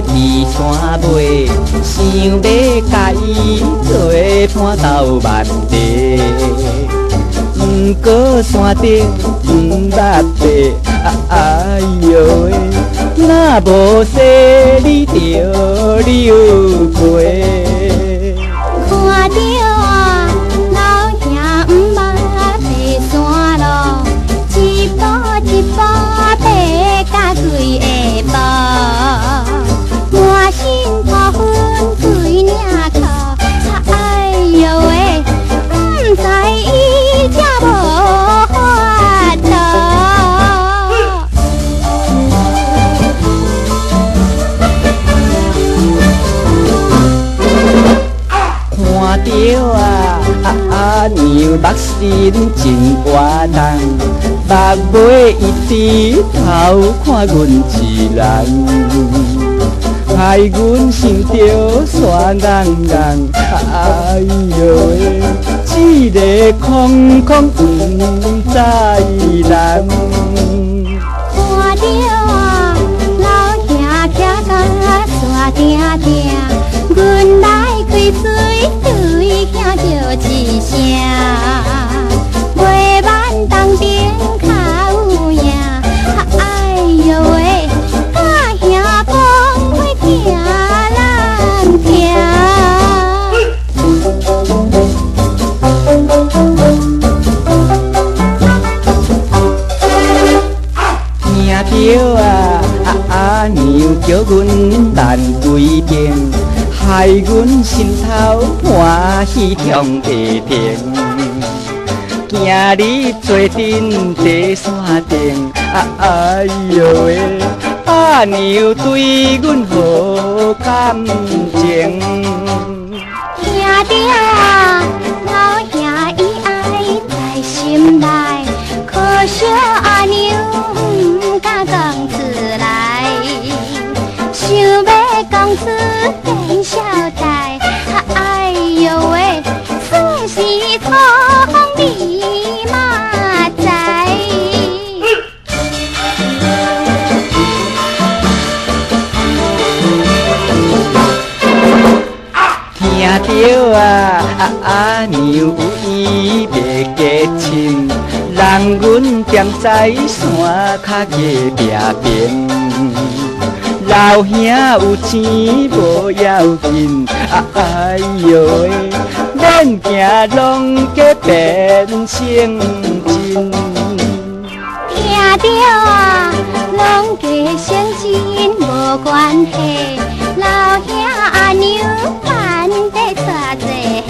伫山尾，想要甲伊做伴斗万地。不过山顶不捌爬，哎呦喂，若无说你着溜陪。看着啊，老兄毋捌爬山路，一步一步爬到几下晡，满身土粉几领裤，哎呦喂，毋知伊才无法度。看着娘目神真活动，目尾一直偷看阮一人，害阮心着酸硬硬，哎呦喂，一个空空不知人。看着老兄徛到山顶顶，阮来开水对兄叫一声，月晚当顶较有影，哎呦喂，甲兄帮伙听人听。听着娘叫阮难归天，害阮心头欢喜向地停。今日做阵在山顶，哎呦喂，娘对阮好感情。听着老兄伊爱在心内，可惜娘毋敢讲出来，想要讲出变小代，哎呦喂，算是错你嘛知。听着娘有意要结亲，人阮踮在山脚个壁边，老兄有钱无要紧，哎呦喂，免惊拢加变成真。听着拢加成真无关系，老兄娘办得煞济下。